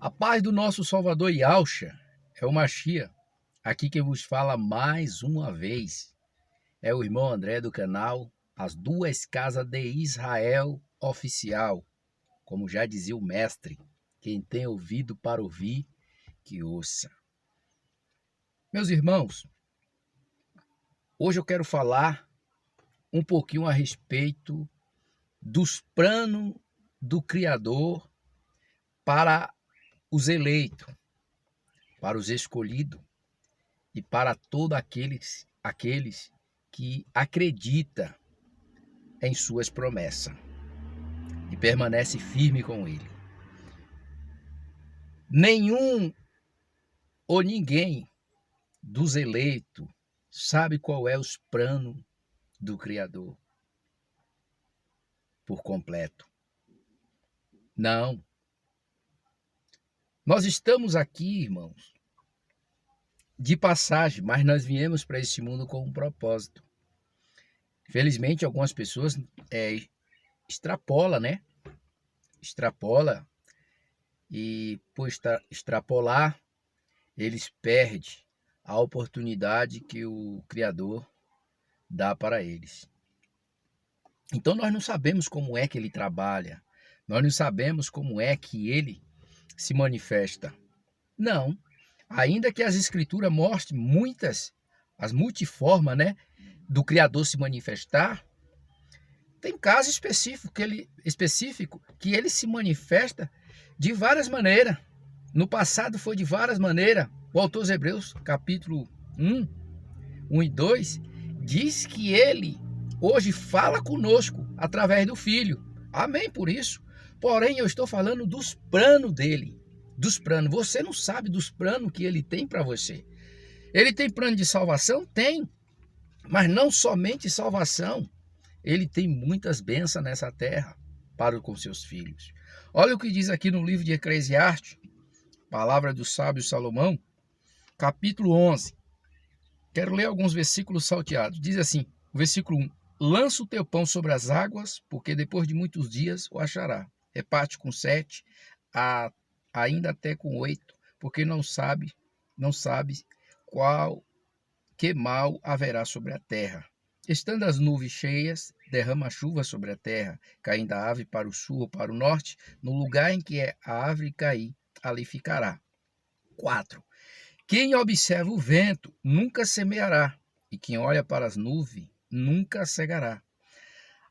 A paz do nosso Salvador Yahshua é o Machia. Aqui quem vos fala mais uma vez é o irmão André do canal As Duas Casas de Israel Oficial. Como já dizia o mestre, quem tem ouvido para ouvir, que ouça. Meus irmãos, hoje eu quero falar um pouquinho a respeito dos planos do Criador para os eleitos, para os escolhidos e para todos aqueles que acreditam em suas promessas e permanece firme com ele. Nenhum ou ninguém dos eleitos sabe qual é os planos do Criador por completo. Não. Nós estamos aqui, irmãos, de passagem, mas nós viemos para esse mundo com um propósito. Infelizmente, algumas pessoas extrapolam, né? Extrapola e por extrapolar, eles perdem a oportunidade que o Criador dá para eles. Então nós não sabemos como é que ele trabalha, nós não sabemos como é que ele se manifesta. Não, ainda que as escrituras mostrem as multiformas, né, do Criador se manifestar, tem caso específico que ele se manifesta de várias maneiras. No passado foi de várias maneiras. O autor dos Hebreus, capítulo 1 e 2, diz que ele hoje fala conosco através do Filho. Amém por isso. Porém, eu estou falando dos planos dele. Dos planos. Você não sabe dos planos que ele tem para você. Ele tem plano de salvação? Tem. Mas não somente salvação. Ele tem muitas bênçãos nessa terra para com seus filhos. Olha o que diz aqui no livro de Eclesiastes, palavra do sábio Salomão, capítulo 11. Quero ler alguns versículos salteados. Diz assim, o versículo 1. Lança o teu pão sobre as águas, porque depois de muitos dias o achará. Reparte com 7, ainda até com 8, porque não sabe qual que mal haverá sobre a terra. Estando as nuvens cheias, derrama a chuva sobre a terra, caindo a ave para o sul ou para o norte, no lugar em que a árvore cair, ali ficará. 4. Quem observa o vento nunca semeará, e quem olha para as nuvens nunca cegará.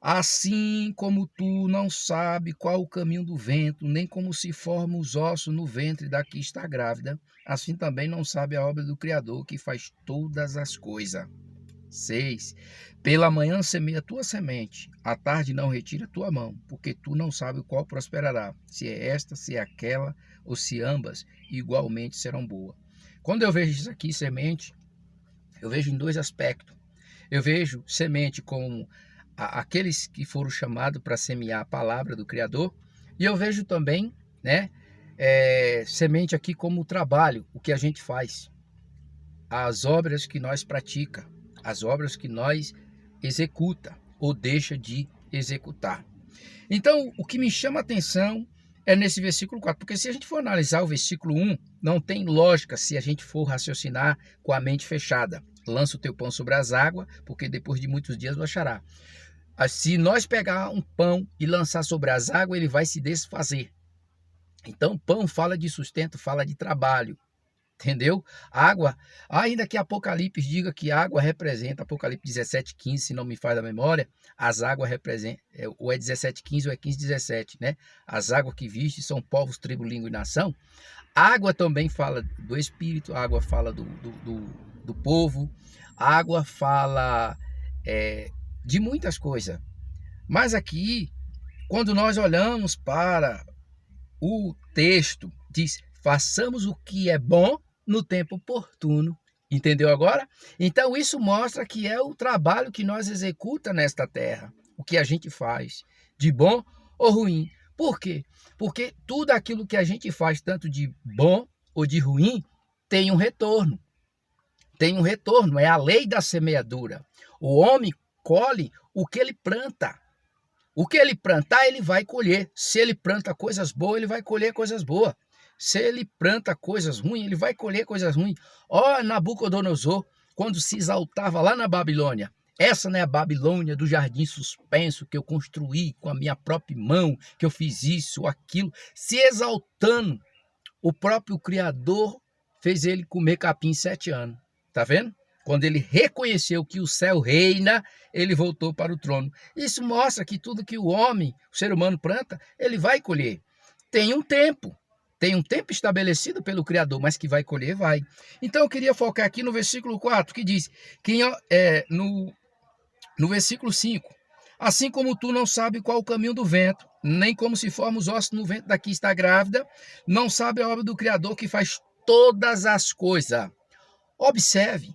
Assim como tu não sabe qual o caminho do vento, nem como se formam os ossos no ventre da que está grávida, assim também não sabe a obra do Criador, que faz todas as coisas. 6. Pela manhã semeia tua semente, à tarde não retira tua mão, porque tu não sabe qual prosperará, se é esta, se é aquela, ou se ambas igualmente serão boas. Quando eu vejo isso aqui, semente, eu vejo em dois aspectos. Eu vejo semente como aqueles que foram chamados para semear a palavra do Criador, e eu vejo também, né, semente aqui como trabalho, o que a gente faz, as obras que nós pratica, as obras que nós executa ou deixa de executar. Então, o que me chama a atenção é nesse versículo 4, porque se a gente for analisar o versículo 1, não tem lógica se a gente for raciocinar com a mente fechada. Lança o teu pão sobre as águas, porque depois de muitos dias o achará. Se nós pegar um pão e lançar sobre as águas, ele vai se desfazer. Então, pão fala de sustento, fala de trabalho. Entendeu? Água, ainda que Apocalipse diga que água representa, Apocalipse 17:15, se não me falha a memória, as águas representam, ou é 17:15 ou é 15:17, né? As águas que viste são povos, tribo, língua e nação. Água também fala do Espírito, água fala do povo, água fala de muitas coisas. Mas aqui, quando nós olhamos para o texto, diz, façamos o que é bom no tempo oportuno. Entendeu agora? Então isso mostra que é o trabalho que nós executa nesta terra, o que a gente faz, de bom ou ruim. Por quê? Porque tudo aquilo que a gente faz, tanto de bom ou de ruim, tem um retorno. Tem um retorno, é a lei da semeadura. O homem colhe o que ele planta. O que ele plantar, ele vai colher. Se ele planta coisas boas, ele vai colher coisas boas. Se ele planta coisas ruins, ele vai colher coisas ruins. Ó, Nabucodonosor, quando se exaltava lá na Babilônia. Essa não é a Babilônia do jardim suspenso que eu construí com a minha própria mão, que eu fiz isso, aquilo, se exaltando. O próprio Criador fez ele comer capim 7 anos. Tá vendo? Quando ele reconheceu que o céu reina, ele voltou para o trono. Isso mostra que tudo que o homem, o ser humano planta, ele vai colher. Tem um tempo estabelecido pelo Criador, mas que vai colher, vai. Então eu queria focar aqui no versículo 4, que diz, no versículo 5, assim como tu não sabe qual o caminho do vento, nem como se formam os ossos no vento daqui está grávida, não sabe a obra do Criador que faz todas as coisas. Observe,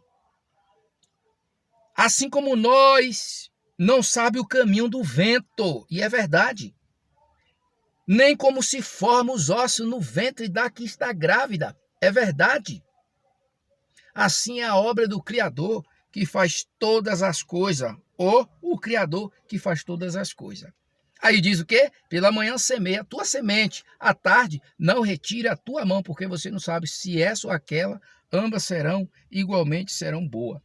assim como nós não sabe o caminho do vento, e é verdade, nem como se formam os ossos no ventre da que está grávida, é verdade. Assim é a obra do Criador que faz todas as coisas, ou o Criador que faz todas as coisas. Aí diz o quê? Pela manhã semeia a tua semente, à tarde não retire a tua mão, porque você não sabe se essa ou aquela, ambas serão boas.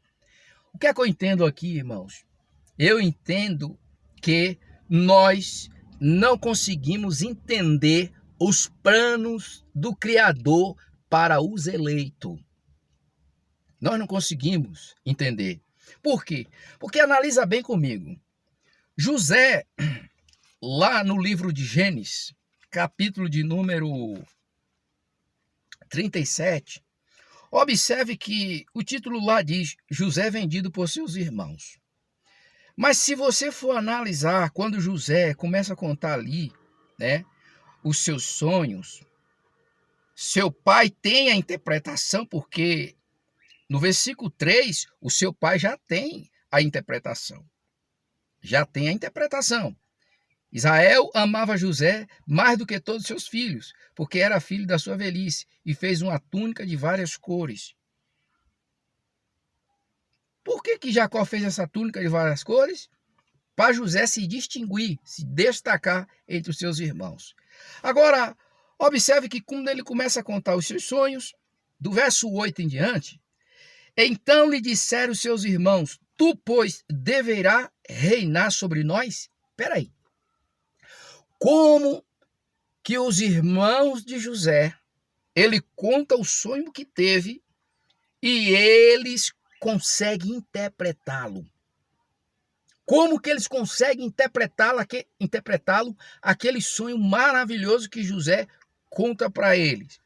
O que é que eu entendo aqui, irmãos? Eu entendo que nós não conseguimos entender os planos do Criador para os eleitos. Nós não conseguimos entender. Por quê? Porque analisa bem comigo. José, lá no livro de Gênesis, capítulo de número 37, observe que o título lá diz José vendido por seus irmãos. Mas se você for analisar, quando José começa a contar ali, né, os seus sonhos, seu pai tem a interpretação, porque no versículo 3, o seu pai já tem a interpretação. Já tem a interpretação. Israel amava José mais do que todos os seus filhos, porque era filho da sua velhice, e fez uma túnica de várias cores. Por que Jacó fez essa túnica de várias cores? Para José se distinguir, se destacar entre os seus irmãos. Agora, observe que quando ele começa a contar os seus sonhos, do verso 8 em diante, então lhe disseram os seus irmãos, tu, pois, deverá reinar sobre nós? Espera aí. Como que os irmãos de José, ele conta o sonho que teve e eles conseguem interpretá-lo. Como que eles conseguem interpretá-lo, aquele sonho maravilhoso que José conta para eles?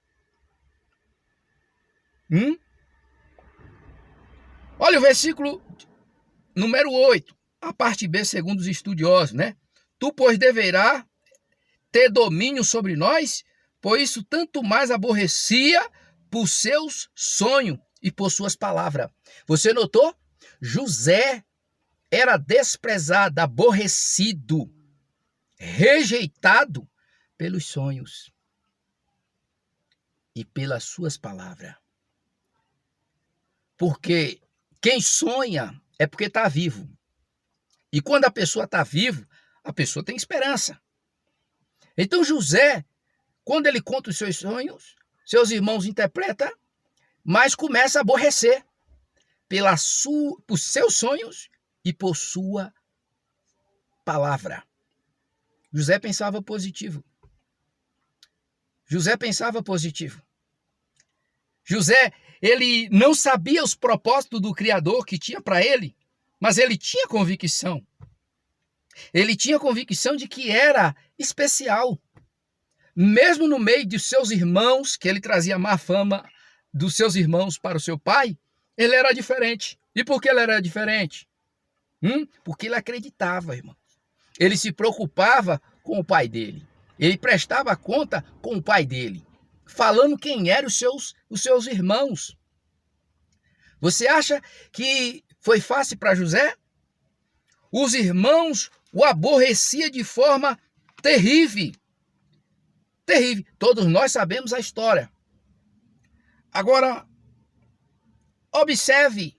Olha o versículo número 8, a parte B, segundo os estudiosos, né? Tu, pois, deverá ter domínio sobre nós, pois isso tanto mais aborrecia por seus sonhos e por suas palavras. Você notou? José era desprezado, aborrecido, rejeitado pelos sonhos e pelas suas palavras. Porque quem sonha é porque está vivo. E quando a pessoa está viva, a pessoa tem esperança. Então José, quando ele conta os seus sonhos, seus irmãos interpretam, mas começa a aborrecer por seus sonhos e por sua palavra. José pensava positivo. José, ele não sabia os propósitos do Criador que tinha para ele, mas ele tinha convicção. Ele tinha convicção de que era especial. Mesmo no meio de seus irmãos, que ele trazia má fama dos seus irmãos para o seu pai, ele era diferente. E por que ele era diferente? Porque ele acreditava, irmão. Ele se preocupava com o pai dele. Ele prestava conta com o pai dele, falando quem eram os seus irmãos. Você acha que foi fácil para José? Os irmãos o aborreciam de forma terrível. Terrível. Todos nós sabemos a história. Agora, observe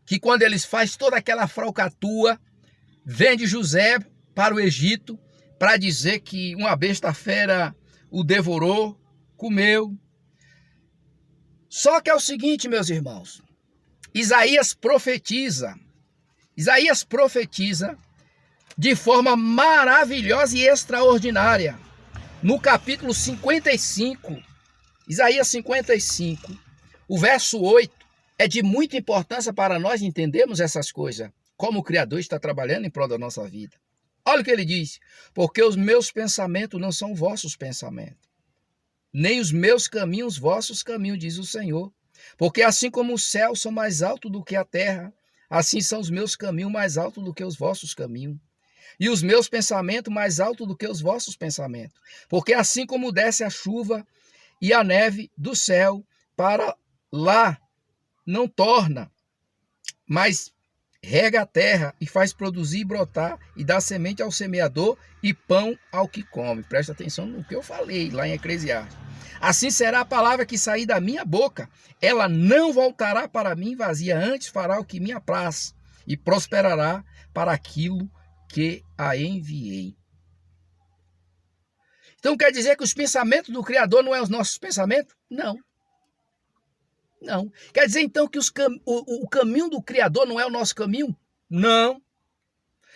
que quando eles fazem toda aquela falcatrua, vende José para o Egito para dizer que uma besta fera o devorou comeu. Só que é o seguinte, meus irmãos, Isaías profetiza de forma maravilhosa e extraordinária. No capítulo 55, Isaías 55, o verso 8, é de muita importância para nós entendermos essas coisas, como o Criador está trabalhando em prol da nossa vida. Olha o que ele diz: porque os meus pensamentos não são vossos pensamentos, nem os meus caminhos vossos caminhos, diz o Senhor. Porque assim como os céus são mais altos do que a terra, assim são os meus caminhos mais altos do que os vossos caminhos, e os meus pensamentos mais altos do que os vossos pensamentos. Porque assim como desce a chuva e a neve do céu para lá, não torna, mas rega a terra e faz produzir e brotar, e dá semente ao semeador e pão ao que come. Presta atenção no que eu falei lá em Eclesiastes. Assim será a palavra que sair da minha boca. Ela não voltará para mim vazia, antes fará o que me apraz, e prosperará para aquilo que a enviei. Então quer dizer que os pensamentos do Criador não são os nossos pensamentos? Não. Não. Quer dizer então que o caminho do Criador não é o nosso caminho? Não.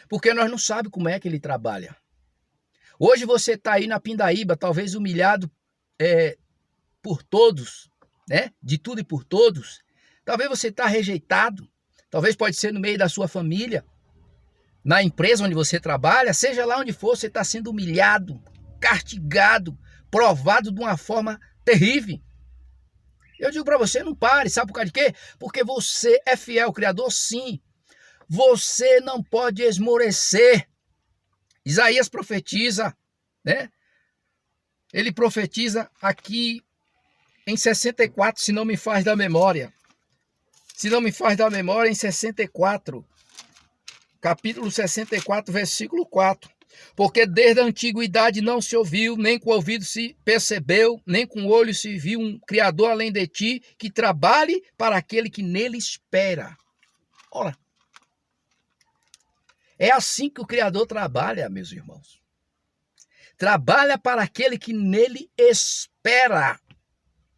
Porque nós não sabemos como é que ele trabalha. Hoje você está aí na pindaíba, talvez humilhado por todos, né? De tudo e por todos. Talvez você está rejeitado. Talvez pode ser no meio da sua família, na empresa onde você trabalha, seja lá onde for, você está sendo humilhado, castigado, provado de uma forma terrível. Eu digo para você, não pare, sabe por causa de quê? Porque você é fiel ao Criador, sim. Você não pode esmorecer. Isaías profetiza, né? Ele profetiza aqui em 64, se não me faz da memória. Se não me faz da memória, em 64, capítulo 64, versículo 4. Porque desde a antiguidade não se ouviu, nem com o ouvido se percebeu, nem com o olho se viu um Criador além de ti, que trabalhe para aquele que nele espera. Ora, é assim que o Criador trabalha, meus irmãos. Trabalha para aquele que nele espera,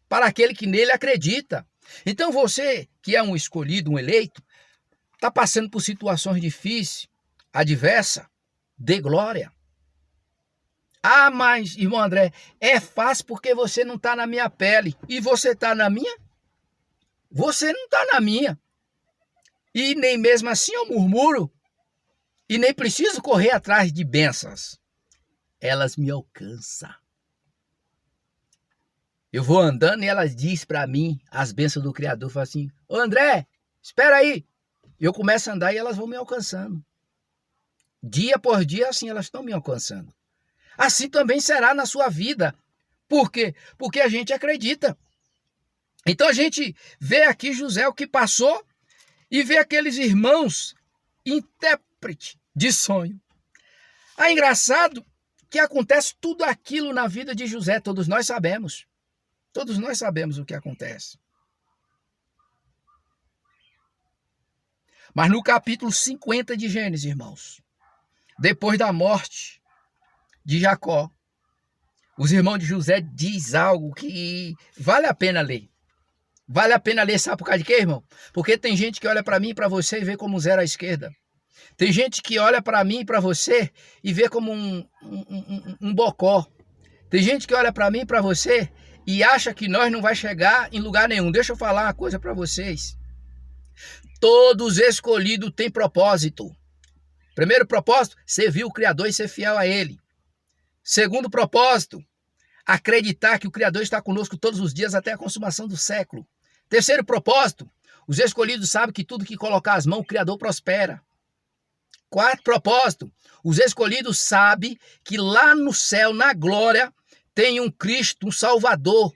para aquele que nele acredita. Então você, que é um escolhido, um eleito, está passando por situações difíceis, adversas, dê glória. Ah, mas, irmão André, é fácil porque você não está na minha pele. E você está na minha? Você não está na minha. E nem mesmo assim eu murmuro. E nem preciso correr atrás de bênçãos. Elas me alcançam. Eu vou andando e elas dizem para mim, as bênçãos do Criador, falam assim: ô André, espera aí. Eu começo a andar e elas vão me alcançando. Dia por dia, assim, elas estão me alcançando. Assim também será na sua vida. Por quê? Porque a gente acredita. Então a gente vê aqui José o que passou e vê aqueles irmãos intérprete de sonho. É engraçado que acontece tudo aquilo na vida de José. Todos nós sabemos. Todos nós sabemos o que acontece. Mas no capítulo 50 de Gênesis, irmãos, depois da morte de Jacó, os irmãos de José diz algo que vale a pena ler. Vale a pena ler, sabe por causa de quê, irmão? Porque tem gente que olha para mim e para você e vê como zero à esquerda. Tem gente que olha para mim e para você e vê como um bocó. Tem gente que olha para mim e para você e acha que nós não vai chegar em lugar nenhum. Deixa eu falar uma coisa para vocês. Todos escolhidos têm propósito. Primeiro propósito, servir o Criador e ser fiel a Ele. Segundo propósito, acreditar que o Criador está conosco todos os dias até a consumação do século. Terceiro propósito, os escolhidos sabem que tudo que colocar as mãos, o Criador prospera. Quarto propósito, os escolhidos sabem que lá no céu, na glória, tem um Cristo, um Salvador,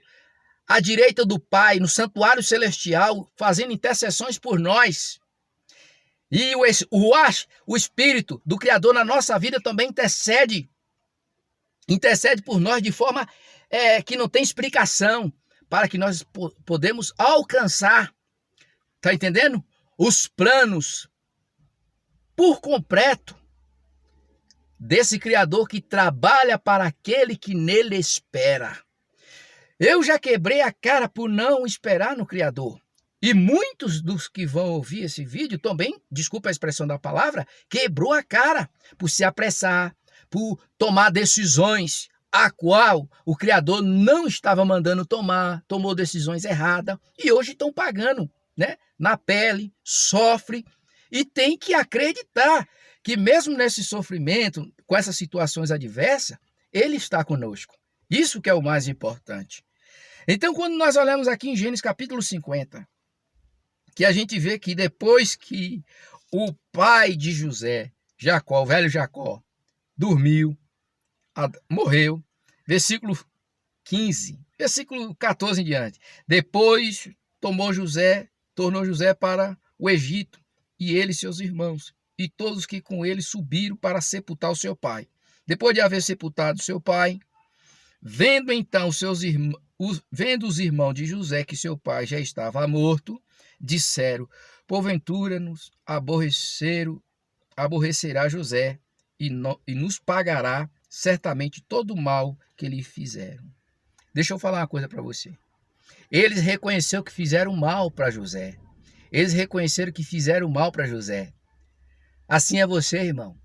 à direita do Pai, no santuário celestial, fazendo intercessões por nós. E o Espírito do Criador na nossa vida também intercede por nós de forma que não tem explicação, para que nós podemos alcançar, tá entendendo? Os planos por completo desse Criador que trabalha para aquele que nele espera. Eu já quebrei a cara por não esperar no Criador. E muitos dos que vão ouvir esse vídeo também, desculpa a expressão da palavra, quebrou a cara por se apressar, por tomar decisões a qual o Criador não estava mandando tomar, tomou decisões erradas e hoje estão pagando, né, na pele, sofre e tem que acreditar que mesmo nesse sofrimento, com essas situações adversas, Ele está conosco. Isso que é o mais importante. Então, quando nós olhamos aqui em Gênesis capítulo 50, que a gente vê que depois que o pai de José, Jacó, o velho Jacó, dormiu, morreu, versículo 15, versículo 14 em diante. Depois tornou José para o Egito, e ele e seus irmãos, e todos que com ele subiram para sepultar o seu pai. Depois de haver sepultado seu pai, vendo então vendo os irmãos de José que seu pai já estava morto, disseram: porventura nos aborrecerá José e nos pagará certamente todo o mal que lhe fizeram. Deixa eu falar uma coisa para você. Eles reconheceram que fizeram mal para José. Eles reconheceram que fizeram mal para José. Assim é você, irmão.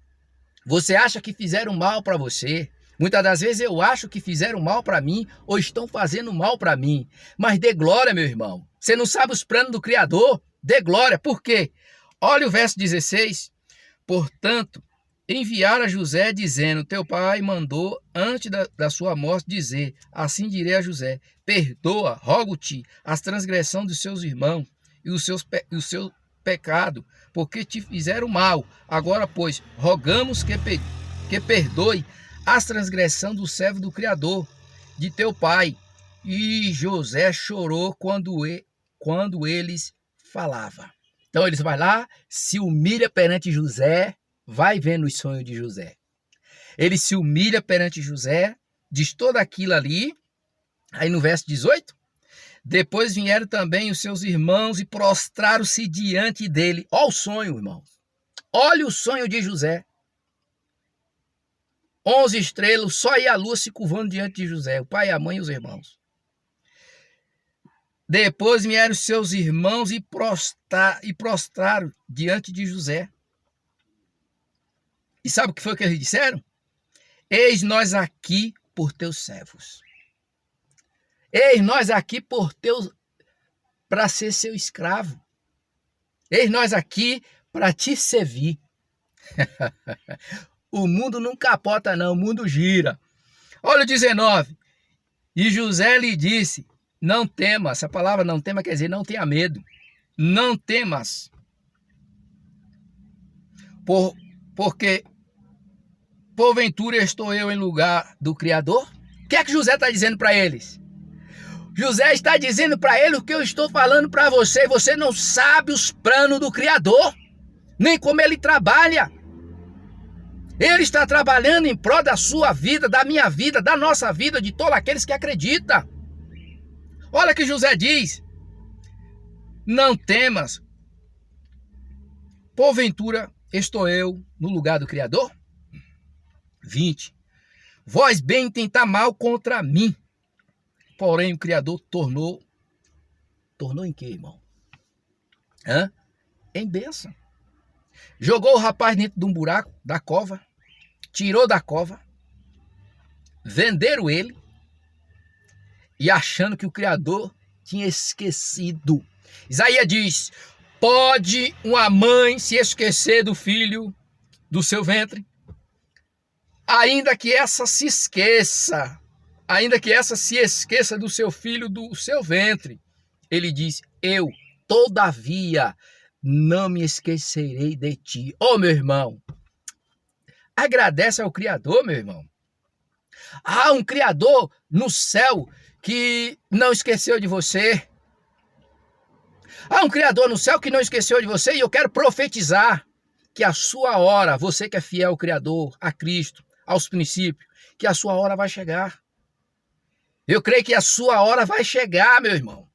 Você acha que fizeram mal para você? Muitas das vezes eu acho que fizeram mal para mim ou estão fazendo mal para mim. Mas dê glória, meu irmão. Você não sabe os planos do Criador? Dê glória. Por quê? Olha o verso 16. Portanto, enviaram a José dizendo: teu pai mandou antes da sua morte dizer: assim direi a José, perdoa, rogo-te, as transgressões dos seus irmãos e o seu pecado, porque te fizeram mal. Agora, pois, rogamos que perdoe as transgressões do servo do Criador, de teu pai. E José chorou quando eles falavam. Então eles vão lá, se humilha perante José, vai vendo os sonhos de José. Ele se humilha perante José, diz tudo aquilo ali. Aí no verso 18, depois vieram também os seus irmãos e prostraram-se diante dele. Olha o sonho, irmão. Olha o sonho de José. 11 estrelas, o sol e a lua se curvando diante de José, o pai, a mãe e os irmãos. Depois vieram os seus irmãos e prostraram diante de José. E sabe o que foi que eles disseram? Eis nós aqui por teus servos. Eis nós aqui para ser seu escravo. Eis nós aqui para te servir. O mundo não capota não, o mundo gira. Olha o 19. E José lhe disse: não temas. Essa palavra não tema quer dizer não tenha medo. Não temas. Porque porventura estou eu em lugar do Criador? O que é que José está dizendo para eles? José está dizendo para ele o que eu estou falando para você. Você não sabe os planos do Criador, nem como ele trabalha. Ele está trabalhando em prol da sua vida, da minha vida, da nossa vida, de todos aqueles que acreditam. Olha o que José diz: não temas, porventura estou eu no lugar do Criador? 20. Vós bem tentar mal contra mim, porém o Criador tornou em quê, irmão? Em bênção. Jogou o rapaz dentro de um buraco da cova, tirou da cova, venderam ele e achando que o Criador tinha esquecido. Isaías diz: pode uma mãe se esquecer do filho do seu ventre? Ainda que essa se esqueça do seu filho do seu ventre. Ele diz: eu, todavia, não me esquecerei de ti. Ô, meu irmão, agradece ao Criador, meu irmão. Há um Criador no céu que não esqueceu de você. Há um Criador no céu que não esqueceu de você, e eu quero profetizar que a sua hora, você que é fiel ao Criador, a Cristo, aos princípios, que a sua hora vai chegar. Eu creio que a sua hora vai chegar, meu irmão.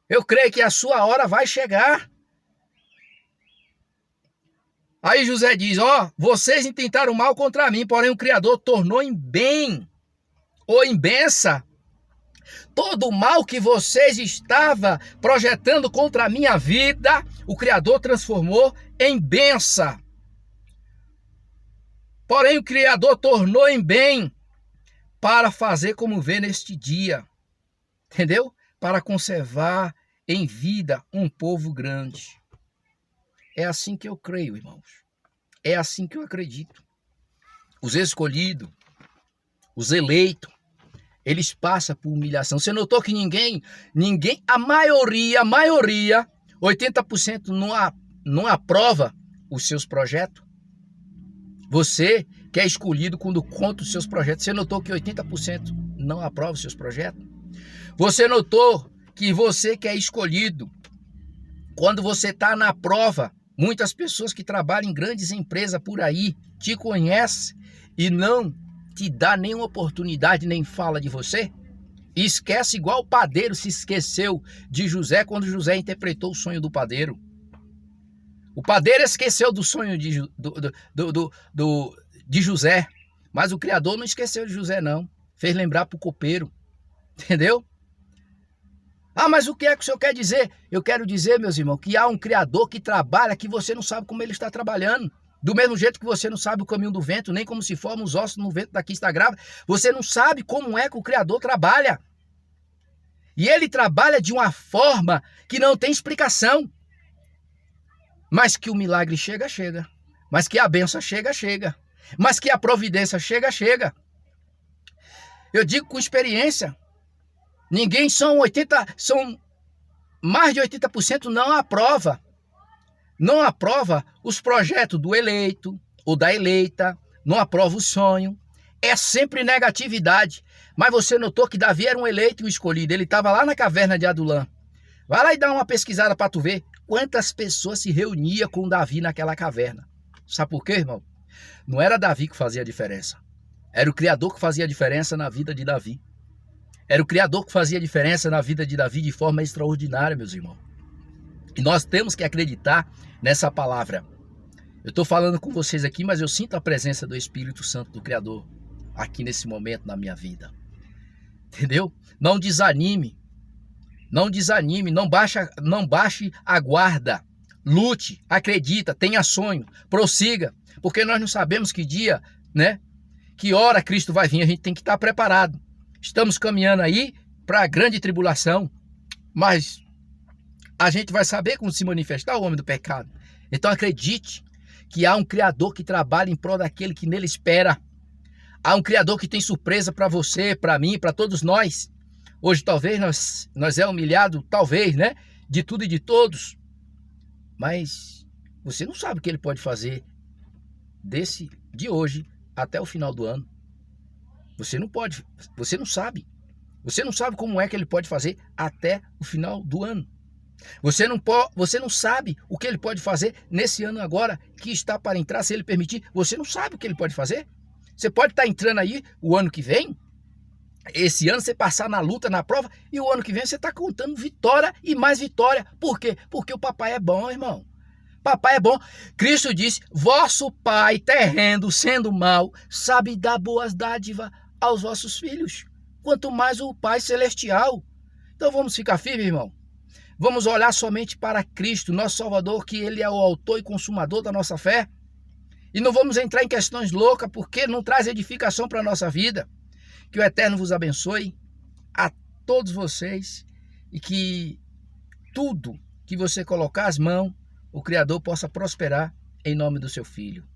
Eu creio que a sua hora vai chegar. Aí José diz: vocês intentaram mal contra mim, porém o Criador tornou em bem, ou em benção, Todo o mal que vocês estavam projetando contra a minha vida, o Criador transformou em bênção. Porém, o Criador tornou em bem para fazer como vê neste dia. Entendeu? Para conservar em vida um povo grande. É assim que eu creio, irmãos. É assim que eu acredito. Os escolhidos, os eleitos, eles passam por humilhação. Você notou que ninguém, a maioria, 80% não aprova os seus projetos? Você que é escolhido quando conta os seus projetos, você notou que 80% não aprova os seus projetos? Você notou que você que é escolhido, quando você está na prova, muitas pessoas que trabalham em grandes empresas por aí te conhecem e não te dá nenhuma oportunidade, nem fala de você? E esquece igual o padeiro se esqueceu de José quando José interpretou o sonho do padeiro. O padeiro esqueceu do sonho de José, mas o Criador não esqueceu de José não. Fez lembrar para o copeiro, entendeu? Ah, mas o que é que o senhor quer dizer? Eu quero dizer, meus irmãos, que há um Criador que trabalha que você não sabe como ele está trabalhando. Do mesmo jeito que você não sabe o caminho do vento, nem como se formam os ossos no vento daqui está grávida, você não sabe como é que o Criador trabalha. E ele trabalha de uma forma que não tem explicação. Mas que o milagre chega, chega. Mas que a bênção chega, chega. Mas que a providência chega, chega. Eu digo com experiência. São mais de 80% não aprova. Não aprova os projetos do eleito ou da eleita, não aprova o sonho. É sempre negatividade. Mas você notou que Davi era um eleito e um escolhido. Ele estava lá na caverna de Adulã. Vai lá e dá uma pesquisada para tu ver quantas pessoas se reuniam com Davi naquela caverna. Sabe por quê, irmão? Não era Davi que fazia a diferença. Era o Criador que fazia a diferença na vida de Davi. Era o Criador que fazia a diferença na vida de Davi de forma extraordinária, meus irmãos. E nós temos que acreditar nessa palavra. Eu estou falando com vocês aqui, mas eu sinto a presença do Espírito Santo do Criador aqui nesse momento na minha vida. Entendeu? Não desanime. Não desanime, não baixe a guarda. Lute, acredita, tenha sonho, prossiga. Porque nós não sabemos que dia, né? Que hora Cristo vai vir, a gente tem que estar preparado. Estamos caminhando aí para a grande tribulação, mas a gente vai saber como se manifestar o homem do pecado. Então acredite que há um Criador que trabalha em prol daquele que nele espera. Há um Criador que tem surpresa para você, para mim, para todos nós. Hoje talvez nós é humilhado, talvez, né? De tudo e de todos. Mas você não sabe o que ele pode fazer de hoje até o final do ano. Você não pode, você não sabe. Você não sabe como é que ele pode fazer até o final do ano. Você não sabe o que ele pode fazer nesse ano agora que está para entrar, se ele permitir. Você não sabe o que ele pode fazer. Você pode estar entrando aí o ano que vem. Esse ano você passar na luta, na prova, e o ano que vem você está contando vitória e mais vitória. Por quê? Porque o papai é bom, irmão. Papai é bom. Cristo disse, vosso pai terreno, sendo mau, sabe dar boas dádivas aos vossos filhos. Quanto mais o Pai Celestial. Então vamos ficar firmes, irmão. Vamos olhar somente para Cristo, nosso Salvador, que Ele é o autor e consumador da nossa fé. E não vamos entrar em questões loucas, porque não traz edificação para a nossa vida. Que o Eterno vos abençoe a todos vocês e que tudo que você colocar as mãos, o Criador possa prosperar em nome do seu Filho.